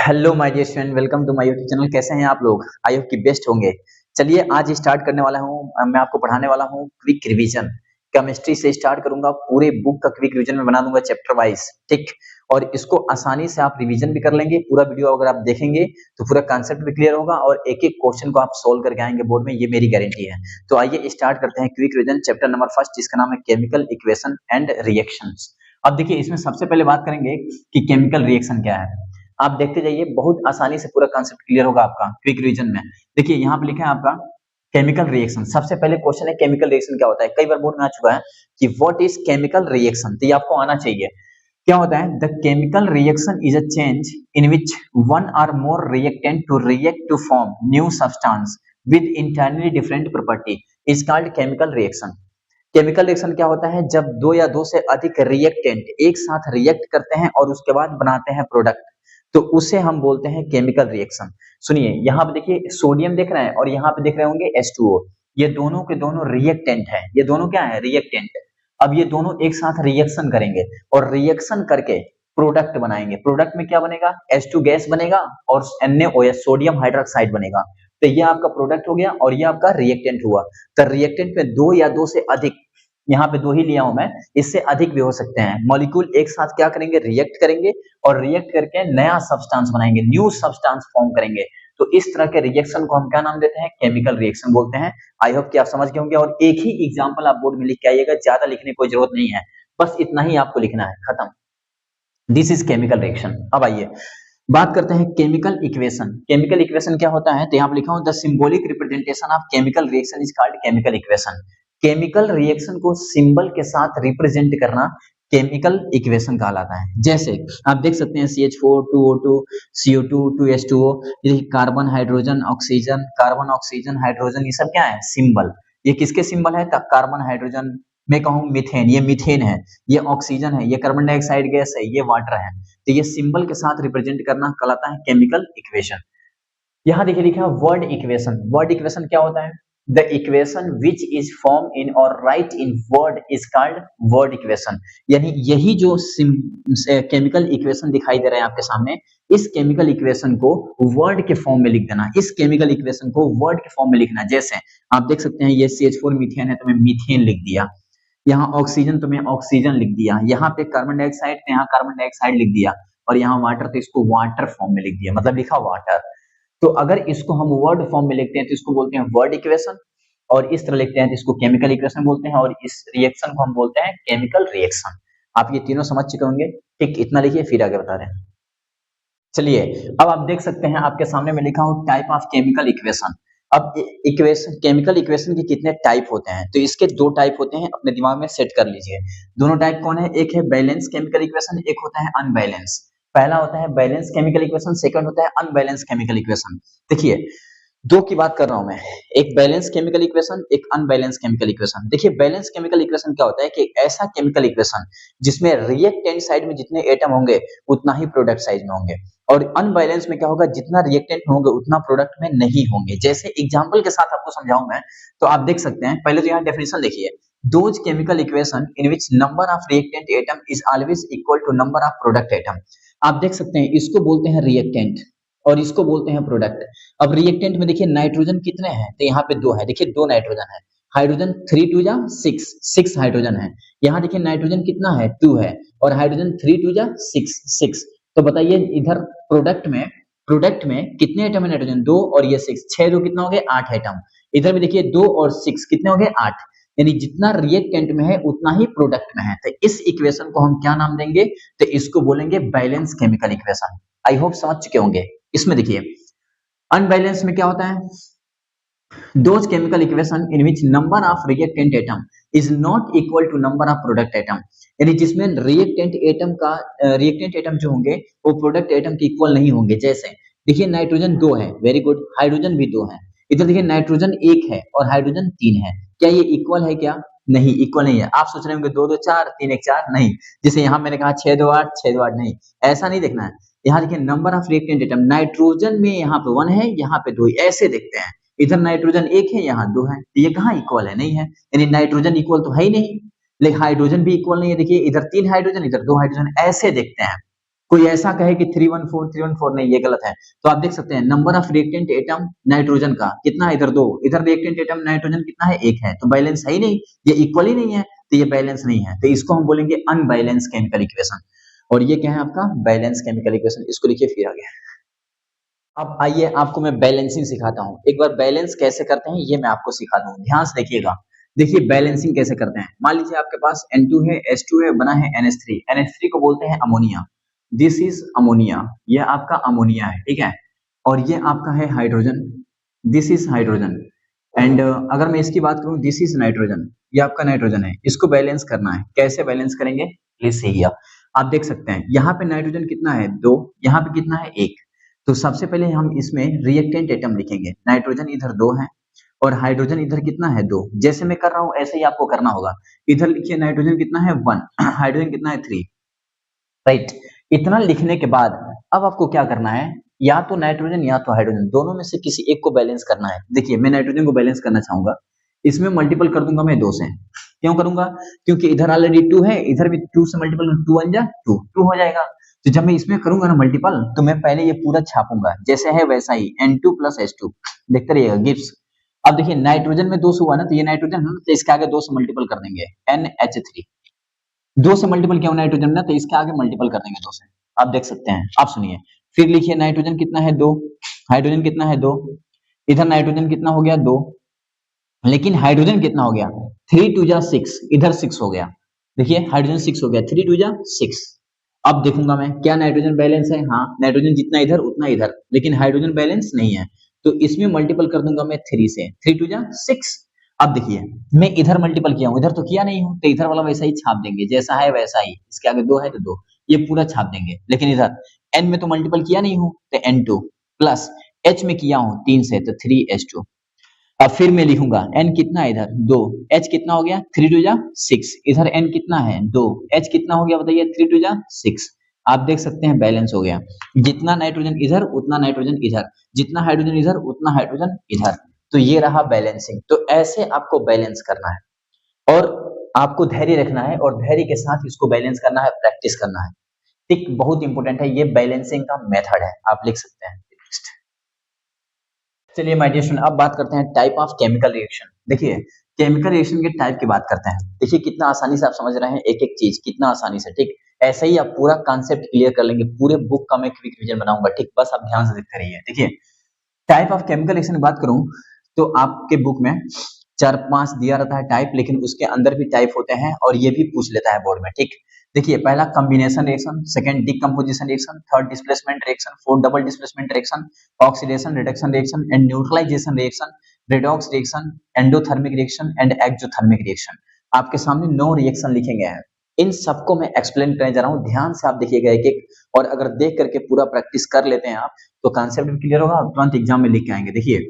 Hello my dear student, welcome to my YouTube channel. कैसे हैं आप लोग? आई होप कि बेस्ट होंगे। चलिए आज स्टार्ट करने वाला हूँ। मैं आपको पढ़ाने वाला हूँ क्विक रिवीजन। केमिस्ट्री से स्टार्ट करूंगा, पूरे बुक का क्विक रिवीजन में बना दूंगा चैप्टर वाइज, ठीक। और इसको आसानी से आप रिवीजन भी कर लेंगे। पूरा वीडियो अगर आप देखेंगे तो पूरा कंसेप्ट भी क्लियर होगा और एक एक क्वेश्चन को आप सोल्व करके आएंगे बोर्ड में, ये मेरी गारंटी है। तो आइए स्टार्ट करते हैं quick revision chapter number first, जिसका नाम है केमिकल इक्वेशन एंड रिएक्शंस। अब देखिए, इसमें सबसे पहले बात करेंगे कि केमिकल रिएक्शन क्या है। आप देखते जाइए, बहुत आसानी से पूरा कांसेप्ट क्लियर होगा आपका क्विक रिवीजन में। देखिए यहाँ पे लिखा है आपका केमिकल रिएक्शन। सबसे पहले क्वेश्चन है केमिकल रिएक्शन क्या होता है। कई बार बोर्ड में आ चुका है कि व्हाट इज केमिकल रिएक्शन, तो ये आपको आना चाहिए। क्या होता है? The chemical reaction is a change in which one or more reactant to react to form new substance with internally different property is called chemical reaction. Chemical reaction क्या होता है? जब दो या दो से अधिक रिएक्टेंट एक साथ रिएक्ट करते हैं और उसके बाद बनाते हैं प्रोडक्ट, तो उसे हम बोलते हैं केमिकल रिएक्शन। सुनिए, यहाँ पे देखिए सोडियम देख रहे हैं और यहाँ पे देख रहे होंगे H2O। ये दोनों के दोनों रिएक्टेंट है। ये दोनों क्या है? रिएक्टेंट। अब ये दोनों एक साथ रिएक्शन करेंगे और रिएक्शन करके प्रोडक्ट बनाएंगे। प्रोडक्ट में क्या बनेगा? H2 गैस बनेगा और NaOH सोडियम हाइड्रोक्साइड बनेगा। तो ये आपका प्रोडक्ट हो गया और ये आपका रिएक्टेंट हुआ। तो रिएक्टेंट में दो या दो से अधिक, यहाँ पे दो ही लिया हूं मैं, इससे अधिक भी हो सकते हैं, मॉलिक्यूल एक साथ क्या करेंगे? रिएक्ट करेंगे और रिएक्ट करके नया सब्सटेंस बनाएंगे, न्यू सब्सटेंस फॉर्म करेंगे। तो इस तरह के रिएक्शन को हम क्या नाम देते हैं? केमिकल रिएक्शन बोलते हैं। आई होप कि आप समझ गए होंगे और एक ही एग्जांपल आप बोर्ड में लिख के आइएगा, ज्यादा लिखने की कोई जरूरत नहीं है, बस इतना ही आपको लिखना है, खत्म। This is chemical reaction. अब आइए बात करते हैं केमिकल इक्वेशन। केमिकल इक्वेशन क्या होता है? तो यहाँ पे लिखा हूं, the symbolic representation of chemical reaction is called chemical equation. Chemical reaction को सिंबल के साथ रिप्रेजेंट करना केमिकल इक्वेशन कहलाता है। जैसे आप देख सकते हैं CH4 2O2 CO2 2H2O, ये carbon hydrogen oxygen, carbon oxygen hydrogen, ये सब क्या है? सिंबल। ये किसके सिंबल है? कार्बन हाइड्रोजन, मैं कहूँ मीथेन, ये मीथेन है, ये ऑक्सीजन है, ये कार्बन डाइऑक्साइड गैस है, ये वाटर है। तो ये सिंबल के साथ रिप्रेजेंट करना कहलाता है केमिकल इक्वेशन। यहाँ देखिए लिखा है वर्ड इक्वेशन। वर्ड इक्वेशन क्या होता है? The equation which is form in or write in word is called word equation. यानी यही जो केमिकल इक्वेशन दिखाई दे रहा है आपके सामने, इस केमिकल इक्वेशन को वर्ड के फॉर्म में लिख देना। इस केमिकल इक्वेशन को वर्ड के फॉर्म में लिखना। जैसे आप देख सकते हैं, ये CH4 मीथेन है तो मैं मीथेन लिख दिया, यहाँ ऑक्सीजन तो मैं ऑक्सीजन लिख दिया, यहाँ पे कार्बन डाइऑक्साइड तो यहाँ कार्बन डाइऑक्साइड लिख दिया, और यहाँ वाटर तो इसको वाटर फॉर्म में लिख दिया, मतलब लिखा वाटर। तो अगर इसको हम वर्ड फॉर्म में लिखते हैं तो इसको बोलते हैं वर्ड इक्वेशन, और इस तरह लिखते हैं तो इसको केमिकल इक्वेशन बोलते हैं, और इस रिएक्शन को हम बोलते हैं केमिकल रिएक्शन। आप ये तीनों समझ चुके होंगे, ठीक। इतना लिखिए, फिर आगे बता रहे हैं। चलिए अब आप देख सकते हैं आपके सामने मैं लिखा हूं टाइप ऑफ केमिकल इक्वेशन। अब इक्वेशन, केमिकल इक्वेशन के कितने टाइप होते हैं? तो इसके दो टाइप होते हैं, अपने दिमाग में सेट कर लीजिए। दोनों टाइप कौन है? एक है बैलेंस केमिकल इक्वेशन, एक होता है अनबैलेंस। पहला होता है बैलेंस केमिकल इक्वेशन, सेकंड होता है अनबैलेंस केमिकल इक्वेशन। देखिए दो की बात कर रहा हूं मैं, एक बैलेंस केमिकल इक्वेशन, एक अनबैलेंस केमिकल इक्वेशन। देखिए बैलेंस केमिकल इक्वेशन क्या होता है कि ऐसा केमिकल इक्वेशन जिसमें रिएक्टेंट साइड में जितने एटम होंगे उतना ही प्रोडक्ट साइड में होंगे, और अनबैलेंस में क्या होगा? जितना रिएक्टेंट होंगे उतना प्रोडक्ट में नहीं होंगे। जैसे एग्जांपल के साथ आपको समझाऊं मैं, तो आप देख सकते हैं, पहले तो यहाँ डेफिनेशन देखिए, those chemical equation in which number of reactant atom is always equal to number of product atom. आप देख सकते हैं, इसको बोलते हैं रिएक्टेंट और इसको बोलते हैं प्रोडक्ट। अब रिएक्टेंट में देखिए नाइट्रोजन कितने हैं? तो यहाँ पे दो है, देखिए दो नाइट्रोजन है। हाइड्रोजन 3 2 जा 6 हाइड्रोजन है। यहाँ देखिए नाइट्रोजन कितना है? 2 है, और हाइड्रोजन 3 2 जा 6। तो बताइए इधर प्रोडक्ट में कितने एटम है? नाइट्रोजन 2 और ये 6, 6 2 कितना हो गए? 8 एटम। इधर भी देखिए 2 और 6 कितने हो गए? 8। यानी जितना रिएक्टेंट में है उतना ही प्रोडक्ट में है। तो इस इक्वेशन को हम क्या नाम देंगे? तो इसको बोलेंगे balance chemical equation. I hope समझ चुके होंगे। इसमें देखिए अनबैलेंस में क्या होता है? Those chemical equation in which number of reactant atom is not equal to number of product atom, यानी जिसमें रिएक्टेंट एटम जो होंगे वो प्रोडक्ट एटम के इक्वल नहीं होंगे। जैसे देखिए नाइट्रोजन 2 है, वेरी गुड, हाइड्रोजन भी 2 है। इधर देखिए नाइट्रोजन 1 है और हाइड्रोजन 3 है। क्या ये इक्वल है? क्या नहीं, इक्वल नहीं है। आप सोच रहे होंगे 2 2 4 3 1 4, नहीं। जैसे यहाँ मैंने कहा 6 2 8 6 2 8, नहीं, ऐसा नहीं देखना है। यहाँ देखिए number of reactant atom, nitrogen में यहाँ पे 1 है, यहाँ पे 2 है, ऐसे देखते हैं। इधर नाइट्रोजन 1 है, यहाँ 2 है, तो ये कहाँ इक्वल है? नहीं है। यानी नाइट्रोजन इक्वल तो है ही नहीं, लेकिन हाइड्रोजन भी इक्वल नहीं है। देखिए इधर 3 हाइड्रोजन, इधर 2 हाइड्रोजन, ऐसे देखते हैं। कोई ऐसा कहे कि 314 नहीं, ये गलत है। तो आप देख सकते हैं number of reactant atom nitrogen का कितना है, इधर 2, इधर रिएक्टेंट एटम नाइट्रोजन कितना है, 1 है, तो बैलेंस है ही नहीं, ये इक्वल ही नहीं है, तो ये बैलेंस नहीं है, तो इसको हम बोलेंगे अनबैलेंस केमिकल इक्वेशन। और ये क्या है आपका बैलेंस केमिकल इक्वेशन, इसको लिखिए फिर आगे। अब आइए आपको मैं बैलेंसिंग सिखाता हूँ, एक बार बैलेंस कैसे करते हैं ये मैं आपको सिखा दूँ, ध्यान से देखिएगा। देखिए बैलेंसिंग कैसे करते हैं, मान लीजिए आपके पास N2 है, H2 है, बना है NH3, NH3 को बोलते हैं अमोनिया, दिस इज अमोनिया, ये आपका अमोनिया है, ठीक है, और ये आपका है hydrogen, this is hydrogen, and अगर मैं इसकी बात करूं, दिस इज नाइट्रोजन, ये आपका नाइट्रोजन है, इसको बैलेंस करना है, कैसे बैलेंस करेंगे, प्लीज सही है। आप देख सकते हैं यहाँ पे नाइट्रोजन कितना है 2, यहाँ पे कितना है 1, तो सबसे पहले हम इसमें रिएक्टेंट एटम लिखेंगे, नाइट्रोजन इधर 2 है और हाइड्रोजन इधर कितना है 2, जैसे मैं कर रहा हूँ ऐसे ही आपको करना होगा। इधर लिखिए नाइट्रोजन कितना है 1, हाइड्रोजन कितना है 3, राइट। इतना लिखने के बाद अब आपको क्या करना है, या तो नाइट्रोजन या तो हाइड्रोजन, दोनों में से किसी एक को बैलेंस करना है। देखिए मैं नाइट्रोजन को बैलेंस करना चाहूंगा, इसमें मल्टीपल कर दूंगा मैं 2 से, क्यों करूंगा, क्योंकि इधर ऑलरेडी 2 है, इधर भी 2 से मल्टीपल, 2 1 जा 2, 2 हो जाएगा। तो जब मैं इसमें करूंगा ना मल्टीपल, तो मैं पहले ये पूरा छापूंगा, जैसे है वैसा ही N2 + H2, देखते रहिएगा गिब्स। अब देखिए नाइट्रोजन में 2 से हुआ ना, तो ये नाइट्रोजन है ना, तो इसके आगे 2 से मल्टीपल कर देंगे, NH3, 2 से मल्टीपल किया नाइट्रोजन ना, तो इसके आगे मल्टीपल कर देंगे 2 से। आप देख सकते हैं, आप सुनिए, फिर लिखिए नाइट्रोजन कितना है 2, हाइड्रोजन कितना है 2, इधर नाइट्रोजन कितना हो गया 2, लेकिन हाइड्रोजन कितना हो गया 3 2 जा 6, इधर 6 हो गया, देखिए हाइड्रोजन 6 हो गया, 3 2 जा 6। अब देखूंगा मैं क्या नाइट्रोजन बैलेंस है, हाँ नाइट्रोजन जितना इधर उतना इधर, लेकिन हाइड्रोजन बैलेंस नहीं है, तो इसमें मल्टीपल कर दूंगा मैं 3 से, 3 2 जा 6। अब देखिए मैं इधर मल्टीपल किया हूं, इधर तो किया नहीं हूं, तो इधर वाला वैसा ही छाप देंगे, जैसा है वैसा ही, इसके आगे 2 है तो 2, ये पूरा छाप देंगे। लेकिन इधर n में तो मल्टीपल किया नहीं हूं, तो N2 प्लस h में किया हूं 3 से, तो 3H2। अब फिर मैं लिखूंगा n कितना है इधर 2, h कितना हो गया 3 2 जा 6, इधर n कितना है 2, h कितना हो गया बताइए 3 2 जा 6। आप देख सकते हैं बैलेंस हो गया, जितना नाइट्रोजन इधर उतना नाइट्रोजन इधर, जितना हाइड्रोजन इधर उतना हाइड्रोजन इधर, तो ये रहा बैलेंसिंग। तो ऐसे आपको बैलेंस करना है और आपको धैर्य रखना है और धैर्य के साथ इसको बैलेंस करना है, प्रैक्टिस करना है, ठीक, बहुत इंपॉर्टेंट है, ये बैलेंसिंग का मेथड है, आप लिख सकते हैं। चलिए माय डियर स्टूडेंट, अब बात करते हैं टाइप ऑफ केमिकल रिएक्शन। देखिए केमिकल रिएक्शन के टाइप की बात करते हैं, देखिए कितना आसानी से आप समझ रहे हैं एक एक चीज, कितना आसानी से, ठीक, ऐसे ही आप पूरा कॉन्सेप्ट क्लियर कर लेंगे, पूरे बुक का मैं क्विक रिवीजन बनाऊंगा, ठीक, बस आप ध्यान से देखते रहिए। देखिए टाइप ऑफ केमिकल रिएक्शन की बात करूं तो आपके बुक में 4-5 दिया रहता है टाइप, लेकिन उसके अंदर भी टाइप होते हैं और ये भी पूछ लेता है बोर्ड में, ठीक। देखिए पहला combination reaction, second decomposition reaction, third displacement reaction, fourth double displacement reaction, oxidation reduction reaction and neutralisation reaction, redox reaction, endothermic reaction and exothermic reaction. आपके सामने 9 रिएक्शन लिखे गए हैं, इन सबको मैं एक्सप्लेन करने जा रहा हूं, ध्यान से आप देखिएगा एक एक, और अगर देख करके पूरा प्रैक्टिस कर लेते हैं आप, तो कॉन्सेप्ट भी क्लियर होगा और तुरंत एग्जाम में लिख के आएंगे। देखिए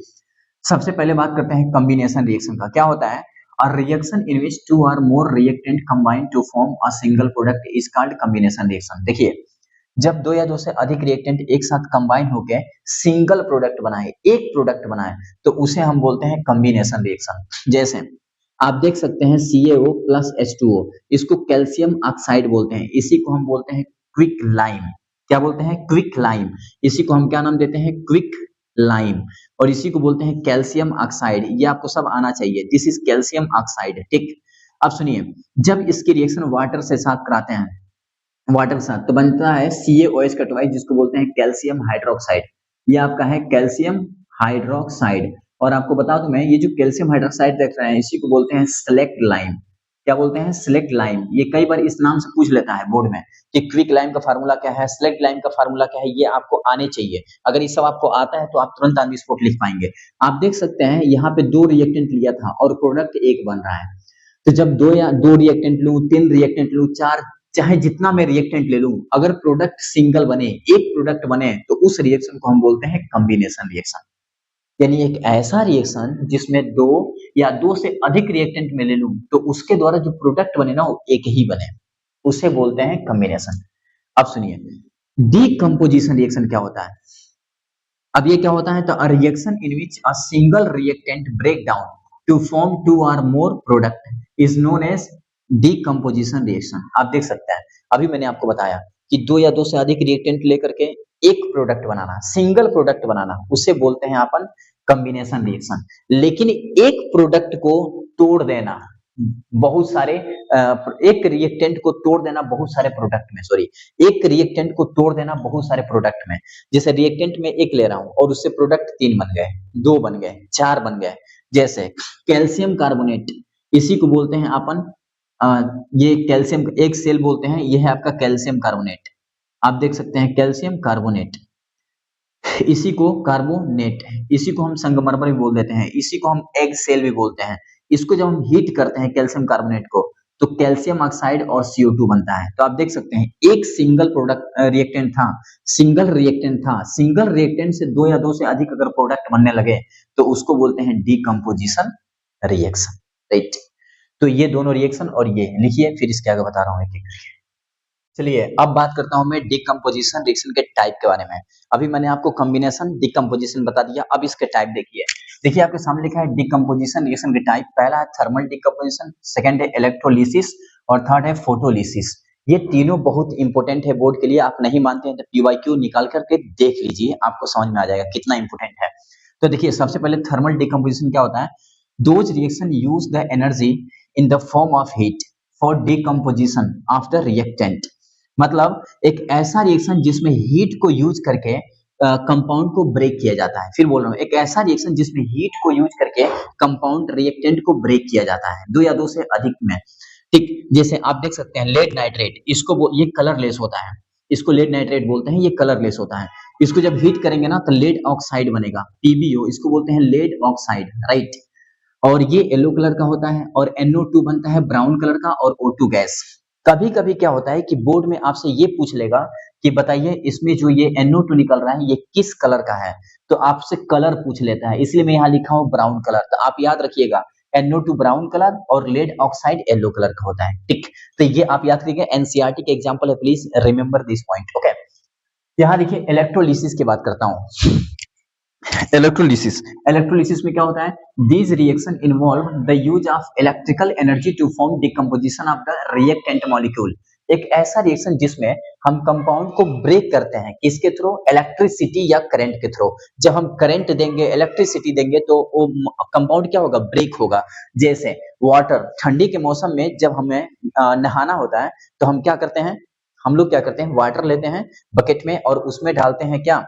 सबसे पहले बात करते हैं कॉम्बिनेशन रिएक्शन का, क्या होता है, a reaction in which 2 or more reactant combine to form a single product is called combination reaction। देखिए जब 2 या 2 से अधिक रिएक्टेंट एक साथ कंबाइन होकर सिंगल प्रोडक्ट बनाए, एक प्रोडक्ट बनाए, तो उसे हम बोलते हैं कॉम्बिनेशन रिएक्शन। जैसे आप देख सकते हैं CaO + H2O, इसको कैल्शियम ऑक्साइड बोलते हैं, इसी को हम बोलते हैं क्विक लाइम। क्या बोलते हैं, क्विक लाइम, इसी को हम क्या नाम देते हैं, क्विक लाइम, और इसी को बोलते हैं कैल्शियम ऑक्साइड। ये आपको सब आना चाहिए, दिस इज कैल्शियम ऑक्साइड, ठीक। अब सुनिए जब इसकी रिएक्शन वाटर से साथ कराते हैं, वाटर के साथ, तो बनता है CaOH का ट्वाइस, जिसको बोलते हैं कैल्शियम हाइड्रोक्साइड। ये आपका है कैल्शियम हाइड्रोक्साइड। और आपको बता दूं मैं, ये जो कैल्शियम हाइड्रोक्साइड देख रहे हैं, इसी को बोलते हैं सिलेक्ट लाइम। क्या बोलते हैं, सिलेक्ट लाइम। ये कई बार इस नाम से पूछ लेता है बोर्ड में कि क्विक लाइम का फार्मूला क्या है, सिलेक्ट लाइम का फार्मूला क्या है, ये आपको आने चाहिए। अगर ये सब आपको आता है तो आप तुरंत ऑन द स्पॉट लिख पाएंगे। आप देख सकते हैं यहाँ पे 2 रिएक्टेंट लिया था और प्रोडक्ट एक बन रहा है, तो जब 2 रिएक्टेंट लूं, 3 रिएक्टेंट लूं, 4, चाहे जितना मैं रिएक्टेंट ले लूं, अगर प्रोडक्ट सिंगल बने, एक प्रोडक्ट बने, तो उस रिएक्शन को हम बोलते हैं कॉम्बिनेशन रिएक्शन। यानी एक ऐसा रिएक्शन जिसमें 2 या 2 से अधिक रिएक्टेंट में ले लूं, तो उसके द्वारा जो प्रोडक्ट बने ना, वो एक ही बने, उसे बोलते हैं कॉम्बिनेशन। अब सुनिए डीकंपोजिशन रिएक्शन क्या होता है। अब ये क्या होता है, तो a reaction in which a single reactant break down to form 2 or more product is known as decomposition reaction. आप देख सकते हैं, अभी मैंने आपको बताया कि दो या दो से अधिक रिएक्टेंट लेकर के एक प्रोडक्ट बनाना, सिंगल प्रोडक्ट बनाना, उसे बोलते हैं अपन कॉम्बिनेशन रिएक्शन। लेकिन एक प्रोडक्ट को तोड़ देना बहुत सारे एक रिएक्टेंट को तोड़ देना बहुत सारे प्रोडक्ट में, सॉरी, एक रिएक्टेंट को तोड़ देना बहुत सारे प्रोडक्ट में। जैसे रिएक्टेंट में एक ले रहा हूं और उससे प्रोडक्ट 3 बन गए, 2 बन गए, 4 बन गए। जैसे कैल्शियम कार्बोनेट, इसी को बोलते हैं अपन ये कैल्शियम, एक सेल बोलते हैं, ये है आपका कैल्शियम कार्बोनेट। आप देख सकते हैं कैल्शियम कार्बोनेट, इसी को कार्बोनेट, इसी को हम संगमरमर भी बोल देते हैं, इसी को हम एग सेल भी बोलते हैं। इसको जब हम हीट करते हैं कैल्शियम कार्बोनेट को, तो कैल्शियम ऑक्साइड और CO2 बनता है। तो आप देख सकते हैं एक सिंगल प्रोडक्ट रिएक्टेंट था, सिंगल रिएक्टेंट था, सिंगल रिएक्टेंट से 2 या 2 से अधिक अगर प्रोडक्ट बनने लगे तो उसको बोलते हैं डीकम्पोजिशन रिएक्शन, राइट। तो ये दोनों रिएक्शन और ये लिखिए, फिर इसके आगे बता रहा हूँ एक एक करके। चलिए अब बात करता हूं मैं डीकम्पोजिशन रिएक्शन के टाइप के बारे में। अभी मैंने आपको कॉम्बिनेशन डीकम्पोजिशन बता दिया, अब इसके टाइप देखिए। देखिए आपके सामने लिखा है डीकम्पोजिशन रिएक्शन के टाइप। पहला है थर्मल डीकम्पोजिशन, सेकंड है इलेक्ट्रोलिसिस और थर्ड है फोटोलिसिस। ये तीनों बहुत इंपॉर्टेंट है बोर्ड के लिए। आप नहीं मानते हैं तो PYQ निकाल करके देख लीजिए, आपको समझ में आ जाएगा कितना इंपॉर्टेंट है। तो देखिए सबसे पहले थर्मल डीकम्पोजिशन क्या होता है? Those reaction use the energy in the form of heat for decomposition of the reactant. मतलब एक ऐसा रिएक्शन जिसमें हीट को यूज करके कंपाउंड को ब्रेक किया जाता है। फिर बोल रहा हूँ, एक ऐसा रिएक्शन जिसमें हीट को यूज करके कंपाउंड रिएक्टेंट को ब्रेक किया जाता है 2 या 2 से अधिक में, ठीक। जैसे आप देख सकते हैं लेड नाइट्रेट, इसको ये कलरलेस होता है, इसको लेड नाइट्रेट बोलते हैं, ये कलरलेस होता है। इसको जब हीट करेंगे ना तो लेड ऑक्साइड बनेगा, PbO, इसको बोलते हैं लेड ऑक्साइड, राइट। और ये येलो कलर का होता है और NO2 बनता है ब्राउन कलर का और O2 गैस। कभी कभी क्या होता है कि बोर्ड में आपसे ये पूछ लेगा कि बताइए इसमें जो ये NO2 निकल रहा है ये किस कलर का है, तो आपसे कलर पूछ लेता है, इसलिए मैं यहाँ लिखा हूँ ब्राउन कलर। तो आप याद रखिएगा NO2 ब्राउन कलर और लेड ऑक्साइड येलो कलर का होता है, ठीक। तो ये आप याद रखिएगा, NCERT के एग्जाम्पल है, please remember this point, okay. यहाँ देखिए इलेक्ट्रोलिसिस की बात करता हूँ। इलेक्ट्रोलिसिस, इलेक्ट्रोलिसिस में क्या होता है? These reaction involve the use of electrical energy to form decomposition of the reactant molecule। एक ऐसा रिएक्शन जिसमें हम कंपाउंड को ब्रेक करते हैं, किसके थ्रू? इलेक्ट्रिसिटी या करंट के थ्रू। जब हम करंट देंगे, इलेक्ट्रिसिटी देंगे तो वो कंपाउंड क्या होगा? ब्रेक होगा। जैसे वाटर, ठंडी के मौसम में जब हमें नहाना होता है तो हम क्या करते हैं? हम लोग क्या करते हैं? वाटर लेते हैं बकेट में और उसमें डालते हैं क्या?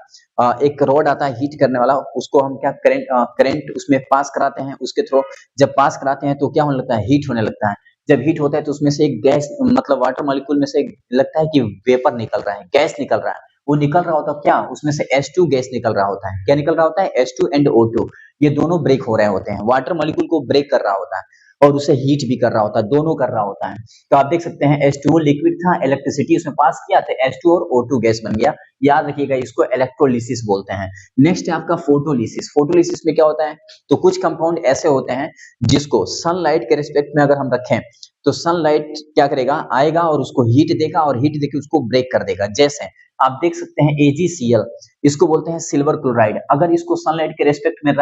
एक रॉड आता है हीट करने वाला, उसको हम क्या करंट उसमें पास कराते हैं, उसके थ्रू जब पास कराते हैं तो क्या होने लगता है? हीट होने लगता है। जब हीट होता है तो उसमें से एक गैस, मतलब वाटर मॉलिक्यूल में से लगता है कि वेपर निकल रहा है, गैस निकल रहा है। वो निकल रहा होता है क्या? उसमें से H2 गैस निकल रहा होता है। क्या निकल रहा होता है? H2 एंड O2, ये दोनों ब्रेक हो रहे होते हैं। वाटर मॉलिक्यूल को ब्रेक कर रहा होता है और उसे हीट भी कर रहा होता है, दोनों कर रहा होता है। तो आप देख सकते हैं H2O लिक्विड था, इलेक्ट्रिसिटी उसमें पास किया तो H2 और O2 गैस बन गया। याद रखिएगा, इसको इलेक्ट्रोलिसिस बोलते हैं। नेक्स्ट है आपका फोटोलिसिस। फोटोलिसिस में क्या होता है? तो कुछ कंपाउंड ऐसे होते हैं जिसको सनलाइट के रिस्पेक्ट में अगर हम रखें तो सनलाइट क्या करेगा? आएगा और उसको हीट देगा और हीट देके उसको ब्रेक कर देगा। जैसे आप देख सकते हैं AgCl, इसको बोलते हैं सिल्वर क्लोराइड। अगर इसको सनलाइट के रेस्पेक्ट में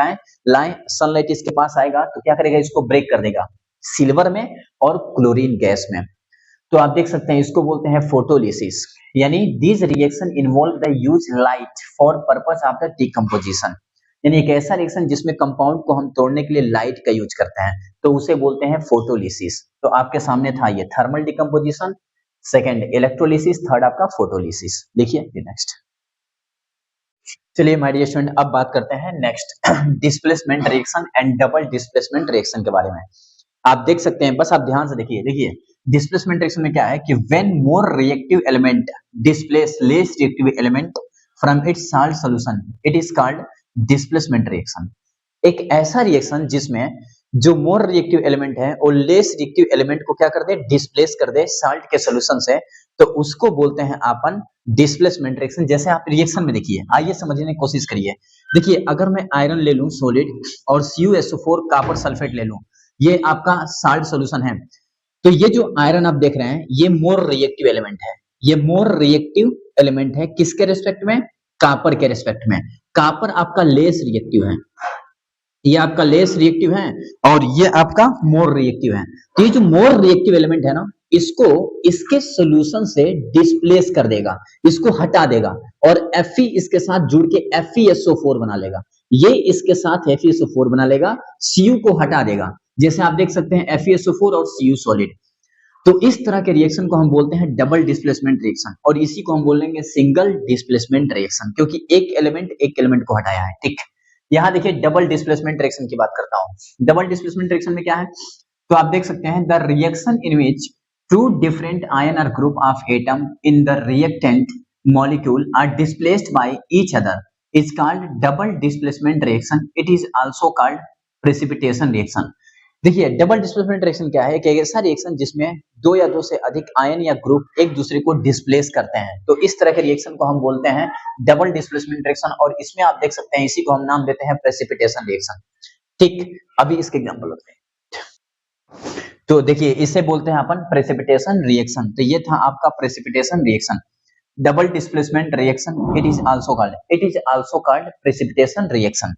लाएं, सनलाइट इसके पास आएगा तो क्या करेगा? इसको ब्रेक कर देगा सिल्वर में और क्लोरीन गैस में। तो आप देख सकते हैं इसको बोलते हैं फोटोलिसिस। यानी this reaction involve the use light for purpose of the decomposition. यानी एक ऐसा रिएक्शन जिसमें कंपाउंड को हम तोड़ने के लिए लाइट का यूज करते हैं, तो उसे बोलते हैं फोटोलिसिस। तो आपके सामने था ये thermal decomposition, second electrolysis, third आपका फोटोलिसिस। देखिए नेक्स्ट। चलिए माय डियर स्टूडेंट, अब बात करते हैं next displacement reaction and double displacement reaction के बारे में। आप देख सकते हैं, बस आप ध्यान से देखिए डिस्प्लेसमेंट रिएक्शन में क्या है कि when more reactive element displace less reactive element from its salt solution, it is called displacement reaction. एक ऐसा रिएक्शन जिसमें जो मोर रिएक्टिव एलिमेंट है और लेस रिएक्टिव एलिमेंट को क्या कर दे? डिस्प्लेस कर दे साल्ट के सॉल्यूशन से, तो उसको बोलते हैं अपन डिस्प्लेसमेंट रिएक्शन। जैसे आप रिएक्शन में देखिए, आइए समझने की कोशिश करिए। देखिए अगर मैं आयरन ले लूं सॉलिड और CuSO4 कॉपर सल्फेट ले लूं, ये आपका साल्ट सॉल्यूशन है। तो ये जो आयरन आप देख रहे हैं ये मोर रिएक्टिव एलिमेंट है। ये मोर रिएक्टिव एलिमेंट है किसके रिस्पेक्ट में? कॉपर के रिस्पेक्ट में। कॉपर आपका लेस रिएक्टिव है, ये आपका लेस रिएक्टिव है और ये आपका मोर रिएक्टिव है। तो ये जो मोर रिएक्टिव एलिमेंट है ना, इसको इसके सॉल्यूशन से डिस्प्लेस कर देगा, इसको हटा देगा और Fe इसके साथ जुड़ के FeSO4 बना लेगा। ये इसके साथ FeSO4 बना लेगा, Cu को हटा देगा। जैसे आप देख सकते हैं FeSO4 और Cu सॉलिड। तो इस तरह के रिएक्शन को हम बोलते हैं डबल डिस्प्लेसमेंट रिएक्शन और इसी को हम बोलेंगे सिंगल डिस्प्लेसमेंट रिएक्शन, क्योंकि एक एलिमेंट को हटाया है। ठीक, यहाँ देखिए डबल डिस्प्लेसमेंट रिएक्शन की बात करता हूँ। डबल डिस्प्लेसमेंट रिएक्शन में क्या है, तो आप देख सकते हैं the reaction in which two different ion or group of atom in the reactant molecule are displaced by each other is called double displacement reaction. It is also called precipitation reaction. देखिए double displacement reaction क्या है, एक ऐसा reaction जिसमें दो या दो से अधिक आयन या ग्रुप एक दूसरे को डिस्प्लेस करते हैं। तो इस तरह के रिएक्शन को हम बोलते हैं डबल डिस्प्लेसमेंट रिएक्शन और इसमें आप देख सकते हैं इसी को हम नाम देते हैं प्रेसिपिटेशन रिएक्शन। ठीक, अभी इसके एग्जांपल होते हैं। तो देखिए इसे बोलते हैं अपन प्रेसिपिटेशन रिएक्शन। तो ये था आपका precipitation reaction, double displacement reaction. It is also called precipitation reaction.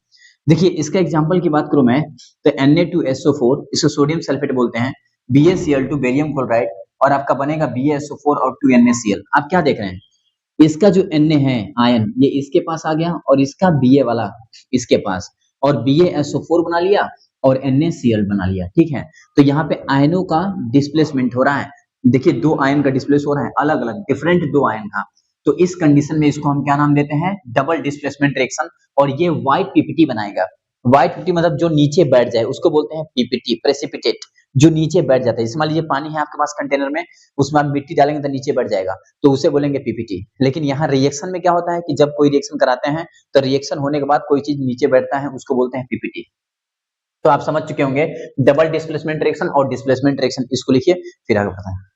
देखिए इसका एग्जांपल की बात करूं मैं तो Na2SO4 इसको सोडियम सल्फेट बोलते हैं, BaCl2 बेरियम क्लोराइड और आपका बनेगा BaSO4 और 2NaCl। आप क्या देख रहे हैं, इसका जो Na है आयन ये इसके पास आ गया और इसका Ba वाला इसके पास और BaSO4 बना लिया और NaCl बना लिया। ठीक है, तो यहाँ पे आयनों का डिस्प्लेसमेंट हो रहा है। देखिए दो आयन का डिस्प्लेस हो रहा है, अलग अलग डिफरेंट दो आयन का। तो इस कंडीशन में इसको हम क्या नाम देते हैं, डबल डिस्प्लेसमेंट रिएक्शन। और ये व्हाइट पीपीटी बनाएगा। व्हाइट पीपीटी मतलब जो नीचे बैठ जाए उसको बोलते हैं पीपीटी, प्रेसिपिटेट, जो नीचे बैठ जाता है। जैसे मान लीजिए पानी है आपके पास कंटेनर में, उसमें आप मिट्टी डालेंगे तो नीचे बैठ जाएगा, तो उसे बोलेंगे पीपीटी। लेकिन यहाँ रिएक्शन में क्या होता है कि जब कोई रिएक्शन कराते हैं तो रिएक्शन होने के बाद कोई चीज नीचे बैठता है, उसको बोलते हैं पीपीटी। तो आप समझ चुके होंगे डबल डिस्प्लेसमेंट रिएक्शन और डिस्प्लेसमेंट रिएक्शन, इसको लिखिए फिर आगे बढ़ते हैं।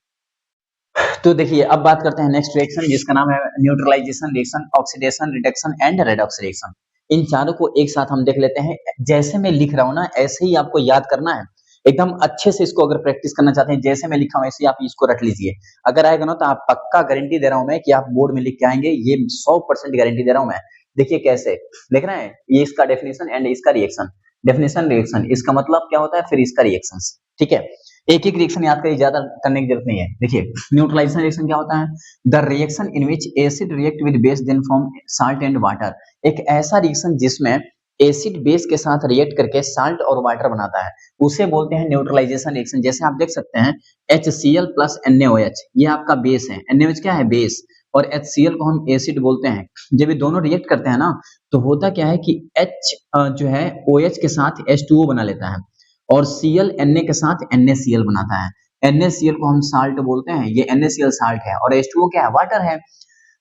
तो देखिए अब बात करते हैं नेक्स्ट रिएक्शन जिसका नाम है neutralisation reaction, oxidation, reduction and redox reaction. इन चारों को एक साथ हम देख लेते हैं। जैसे मैं लिख रहा हूं ना ऐसे ही आपको याद करना है, एकदम अच्छे से इसको अगर प्रैक्टिस करना चाहते हैं जैसे मैं लिखा हूं ऐसे ही आप इसको रट लीजिए। अगर आएगा ना तो आप पक्का गारंटी दे रहा हूं मैं कि आप बोर्ड में लिख के आएंगे, ये 100% गारंटी दे रहा हूं मैं। देखिए कैसे देख रहे हैं, ये इसका डेफिनेशन एंड इसका रिएक्शन। डेफिनेशन रिएक्शन इसका मतलब क्या होता है, फिर इसका रिएक्शंस। ठीक है, एक एक रिएक्शन याद करिए, ज्यादा करने की जरूरत नहीं है। देखिए न्यूट्रलाइजेशन रिएक्शन क्या होता है, the reaction in which acid react with base then form salt and water. एक ऐसा रिएक्शन जिसमें एसिड बेस के साथ रिएक्ट करके साल्ट और वाटर बनाता है, उसे बोलते हैं न्यूट्रलाइजेशन रिएक्शन। जैसे आप देख सकते हैं HCl प्लस NaOH, ये आपका बेस है। NaOH क्या है, बेस, और HCl को हम एसिड बोलते हैं। जब ये दोनों रिएक्ट करते हैं ना तो होता क्या है कि H जो है OH के साथ H2O बना लेता है और Cl Na के साथ NaCl बनाता है। NaCl को हम साल्ट बोलते हैं, ये NaCl साल्ट है और H2O क्या है, वाटर है।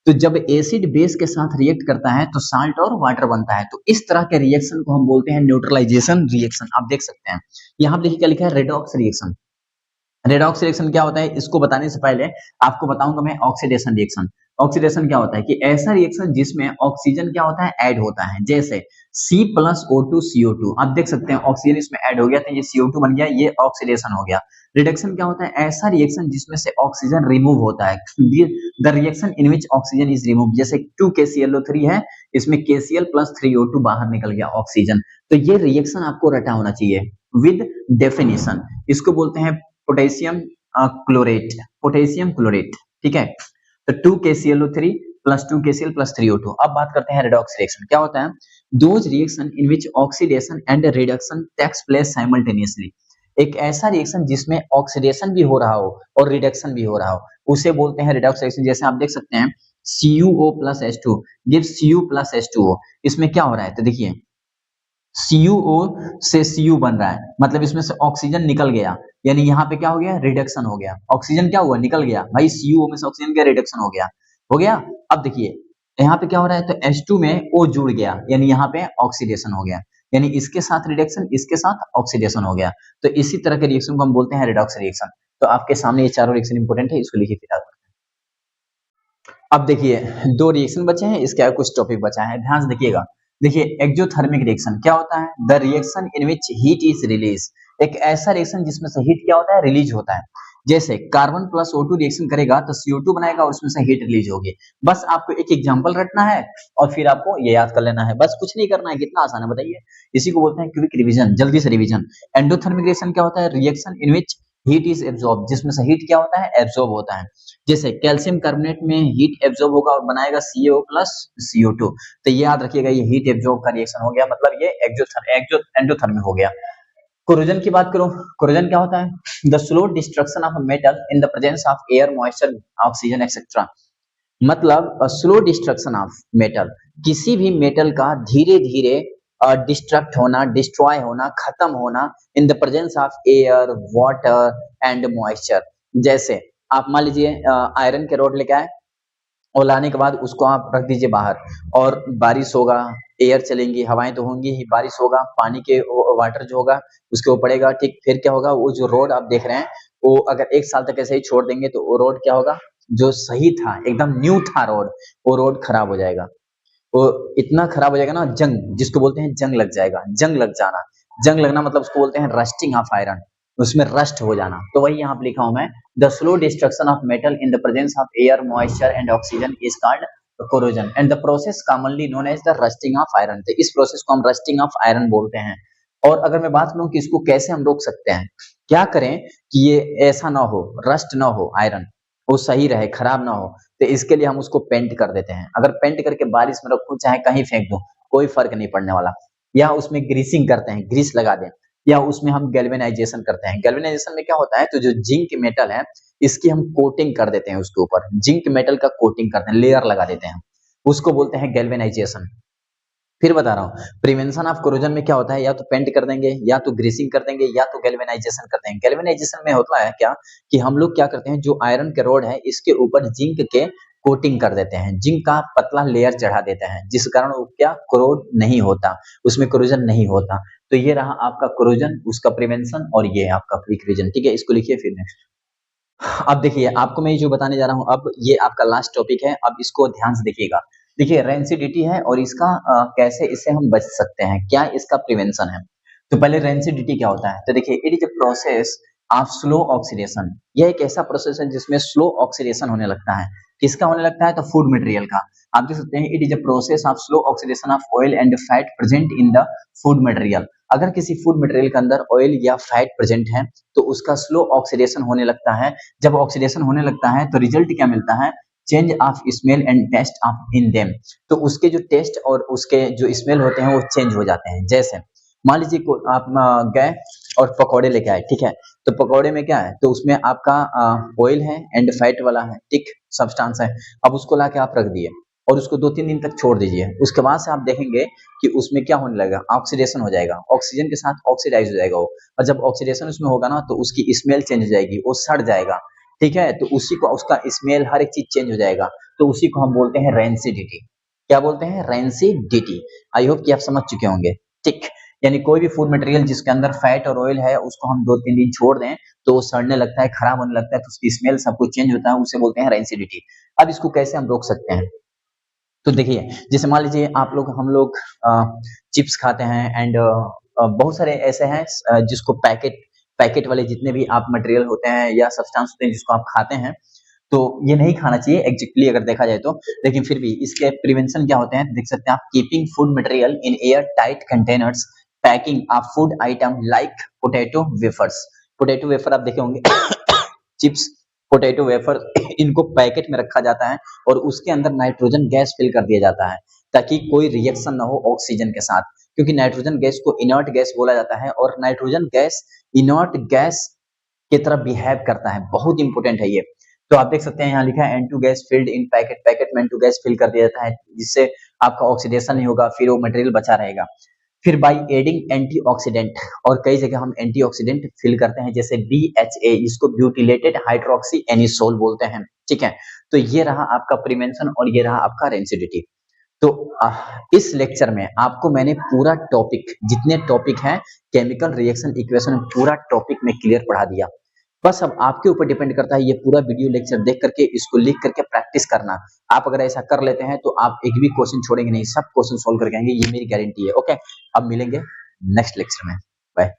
तो जब एसिड बेस के साथ रिएक्ट करता है तो साल्ट और वाटर बनता है। तो इस तरह के रिएक्शन को हम बोलते हैं न्यूट्रलाइजेशन रिएक्शन। आप देख सकते हैं यहाँ पे देखिए क्या लिखा है, रेडॉक्स रिएक्शन। रेडॉक्स रिएक्शन क्या होता है, इसको बताने से पहले आपको बताऊंगा मैं ऑक्सीडेशन रिएक्शन। ऑक्सीडेशन क्या होता है कि ऐसा रिएक्शन जिसमें ऑक्सीजन क्या होता है, ऐड होता है। जैसे C+O2CO2, आप देख सकते हैं ऑक्सीजन इसमें ऐड हो गया तो ये CO2 बन गया, ये ऑक्सीडेशन हो गया। रिडक्शन क्या होता है, ऐसा रिएक्शन जिसमें से ऑक्सीजन रिमूव होता है, the reaction in which oxygen is remove. जैसे 2KClO3 है, इसमें KCl प्लस 3O2 बाहर निकल गया ऑक्सीजन। तो ये रिएक्शन आपको रटा होना चाहिए विद डेफिनेशन। इसको बोलते हैं पोटेशियम क्लोरेट, पोटेशियम क्लोरेट। ठीक है, तो 2KClO3 plus 2KCl plus 3O2। अब बात करते हैं रेडॉक्स रिएक्शन। क्या होता है, those reaction in which oxidation and reduction takes place simultaneously. एक ऐसा रिएक्शन जिसमें ऑक्सीडेशन भी हो रहा हो और रिडक्शन भी हो रहा हो, उसे बोलते हैं रेडॉक्स रिएक्शन। जैसे आप देख सकते हैं CuO plus H2 gives Cu plus H2O। इसमें क्या हो रहा है, तो देखिए CuO से Cu बन रहा है, मतलब इसमें से ऑक्सीजन निकल गया, यानी यहाँ पे क्या हो गया, रिडक्शन हो गया। ऑक्सीजन क्या हुआ, निकल गया भाई, CuO में से ऑक्सीजन का रिडक्शन हो गया, हो गया। अब देखिए यहाँ पे क्या हो रहा है, तो H2 में O जुड़ गया, यानी यहाँ पे ऑक्सीडेशन हो गया, यानी इसके साथ रिडक्शन, इसके साथ ऑक्सीडेशन हो गया। तो इसी तरह के रिएक्शन को हम बोलते हैं रिडॉक्स रिएक्शन। तो आपके सामने ये चारों रिएक्शन इंपोर्टेंट है, इसको लिखिए फिर। अब देखिए दो रिएक्शन बचे हैं, इसके आगे कुछ टॉपिक बचा है, ध्यान से देखिएगा। देखिए एक्सोथर्मिक रिएक्शन क्या होता है, the reaction in which heat is release. एक ऐसा रिएक्शन जिसमें से हीट क्या होता है, रिलीज होता है। जैसे कार्बन प्लस O2 रिएक्शन करेगा तो CO2 बनाएगा और उसमें से हीट रिलीज होगी। बस आपको एक एग्जांपल रटना है और फिर आपको ये याद कर लेना है, बस कुछ नहीं करना है। कितना आसान है बताइए, इसी को बोलते हैं क्विक रिवीजन, जल्दी से रिवीजन। एंडोथर्मिक रिएक्शन क्या होता है, reaction in which heat is absorb, जिसमें से हीट क्या होता है, एब्जॉर्ब होता है। जैसे कैल्शियम कार्बोनेट में हीट एब्जॉर्ब होगा और बनाएगा CaO प्लस CO2, तो ये याद रखिएगा, ये हीट एब्जॉर्ब का रिएक्शन हो गया, मतलब ये एंडोथर्मिक हो गया। कोरोजन की बात करो, कोरोजन क्या होता है, the slow destruction of a metal in the presence of air, moisture, oxygen etcetera. मतलब स्लो डिस्ट्रक्शन ऑफ मेटल, किसी भी मेटल का धीरे धीरे डिस्ट्रक्ट होना, डिस्ट्रॉय होना, खत्म होना इन the presence of air, water and moisture. जैसे आप मान लीजिए आयरन के रॉड लेके आए और लाने के बाद उसको आप रख दीजिए बाहर, और बारिश होगा, एयर चलेंगी, हवाएं तो होंगी ही, बारिश होगा, पानी के वाटर जो होगा उसके ऊपर पड़ेगा, ठीक, फिर क्या होगा, वो जो रोड आप देख रहे हैं वो अगर 1 साल तक ऐसे ही छोड़ देंगे तो वो रोड क्या होगा, जो सही था, एकदम न्यू था रोड, वो रोड खराब हो जाएगा। वो इतना खराब हो जाएगा ना, जंग जिसको बोलते हैं, जंग लग जाएगा, जंग लग जाना। जंग लगना मतलब उसको बोलते हैं रस्टिंग ऑफ आयरन, उसमें रस्ट हो जाना। तो वही यहाँ पे लिखा हूं मैं, the slow destruction of metal in the presence of air, moisture and oxygen is called corrosion and the process commonly known as the rusting of iron. तो इस प्रोसेस को हम रस्टिंग ऑफ आयरन बोलते हैं। और अगर मैं बात करूं कि इसको कैसे हम रोक सकते हैं, क्या करें कि ये ऐसा ना हो, रस्ट ना हो आयरन, वो सही रहे, खराब ना हो, तो इसके लिए हम उसको पेंट कर देते हैं। अगर पेंट करके बारिश में रखो, चाहे कहीं फेंक दो, कोई फर्क नहीं पड़ने वाला। या उसमें ग्रीसिंग करते हैं, ग्रीस लगा दें, या उसमें हम गैल्वेनाइजेशन करते हैं। गैल्वेनाइजेशन में क्या होता है, तो जो जिंक मेटल है इसकी हम कोटिंग कर देते हैं, उसके ऊपर जिंक मेटल का कोटिंग करते हैं, लेयर लगा देते हैं, उसको बोलते हैं गैल्वेनाइजेशन। फिर बता रहा हूँ, प्रिवेंशन ऑफ कोरोजन में क्या होता है, या तो पेंट कर देंगे, या तो ग्रीसिंग कर देंगे, या तो गैल्वेनाइजेशन कर देंगे। गैल्वेनाइजेशन में होता है क्या कि हम लोग क्या करते हैं, जो आयरन के रोड है इसके ऊपर जिंक के कोटिंग कर देते हैं, जिंक का पतला लेयर चढ़ा देते हैं, जिस कारण वो क्या कोरोड नहीं होता, उसमें कोरोजन नहीं होता। तो ये रहा आपका कोरोजन, उसका प्रिवेंशन, और ये आपका क्विक रिवीजन। ठीक है, इसको लिखिए फिर नेक्स्ट। अब देखिए, आपको मैं ये जो बताने जा रहा हूँ, अब ये आपका लास्ट टॉपिक है, अब इसको ध्यान से देखिएगा। देखिए, रेंसिडिटी है और इसका कैसे इससे हम बच सकते हैं, क्या इसका प्रिवेंशन है। तो पहले रेंसिडिटी क्या होता है, तो देखिए, it is a process of slow oxidation. यह एक ऐसा प्रोसेस है जिसमें स्लो ऑक्सीडेशन होने लगता है। किसका होने लगता है, तो फूड मटेरियल का। आप देख सकते हैं, it is a process of slow oxidation of oil and fat present in the food material. अगर किसी फूड मटेरियल के अंदर ऑयल या फैट प्रेजेंट है तो उसका स्लो ऑक्सीडेशन होने लगता है। जब ऑक्सीडेशन होने लगता है तो रिजल्ट क्या मिलता है, change of smell and taste of in them. तो उसके जो टेस्ट और उसके जो स्मेल होते हैं वो चेंज हो जाते हैं। जैसे मान लीजिए आप गए और पकौड़े लेके आए, ठीक है, तो पकौड़े में क्या है, तो उसमें आपका ऑयल है एंड फैट वाला है, ठीक, सब्सटेंस है। अब उसको लाके आप रख दिए और उसको 2-3 दिन तक छोड़ दीजिए। उसके बाद से आप देखेंगे कि उसमें क्या होने लगेगा, ऑक्सीडेशन हो जाएगा, ऑक्सीजन के साथ ऑक्सीडाइज हो जाएगा वो। और जब ऑक्सीडेशन उसमें होगा ना तो उसकी स्मेल चेंज हो जाएगी, वो सड़ जाएगा, ठीक है, तो उसी को, उसका स्मेल, हर एक चीज चेंज हो जाएगा। तो उसी को हम बोलते हैं रेंसिडिटी। क्या बोलते हैं, रेंसिडिटी। आई होप कि आप समझ चुके होंगे, ठीक। यानी कोई भी फूड मटेरियल जिसके अंदर फैट और ऑयल है उसको हम 2-3 दिन छोड़ दें तो वो सड़ने लगता है, खराब होने लगता है, तो उसकी स्मेल सब कुछ चेंज होता है, उसे बोलते हैं रेंसिडिटी। अब इसको कैसे हम रोक सकते हैं, तो देखिए, जैसे मान लीजिए आप लोग, हम लोग चिप्स खाते हैं एंड बहुत सारे ऐसे हैं जिसको पैकेट पैकेट वाले जितने भी आप मटेरियल होते हैं या सब्सटेंस होते हैं जिसको आप खाते हैं, तो ये नहीं खाना चाहिए एग्जैक्टली अगर देखा जाए तो। लेकिन फिर भी इसके प्रिवेंशन क्या होते हैं, देख सकते हैं आप, keeping food material in air tight containers, packing of food item like potato wafers. Potato wafer आप देखे होंगे चिप्स, पोटैटो वेफर, इनको पैकेट में रखा जाता है और उसके अंदर नाइट्रोजन गैस फिल कर दिया जाता है ताकि कोई रिएक्शन ना हो ऑक्सीजन के साथ, क्योंकि नाइट्रोजन गैस को इनर्ट गैस बोला जाता है और नाइट्रोजन गैस इनर्ट गैस की तरह बिहेव करता है। बहुत इंपॉर्टेंट है ये। तो आप देख सकते हैं यहाँ लिखा है N2 gas filled in packet, packet में N2 गैस फिल कर दिया जाता है जिससे आपका ऑक्सीडेशन नहीं होगा, फिर वो मटेरियल बचा रहेगा। फिर बाई एडिंग एंटीऑक्सीडेंट, और कई जगह हम एंटीऑक्सीडेंट फिल करते हैं जैसे BHA, जिसको ब्यूटिलेटेड हाइड्रोक्सी एनिसोल बोलते हैं, ठीक है। तो ये रहा आपका प्रिवेंशन और ये रहा आपका रेंसिडिटी। तो इस लेक्चर में आपको मैंने पूरा टॉपिक, जितने टॉपिक हैं केमिकल रिएक्शन इक्वेशन, पूरा टॉपिक में क्लियर पढ़ा दिया। बस अब आपके ऊपर डिपेंड करता है ये पूरा वीडियो लेक्चर देख करके इसको लिख करके प्रैक्टिस करना। आप अगर ऐसा कर लेते हैं तो आप एक भी क्वेश्चन छोड़ेंगे नहीं, सब क्वेश्चन सोल्व करके आएंगे, ये मेरी गारंटी है। ओके, अब मिलेंगे नेक्स्ट लेक्चर में, बाय।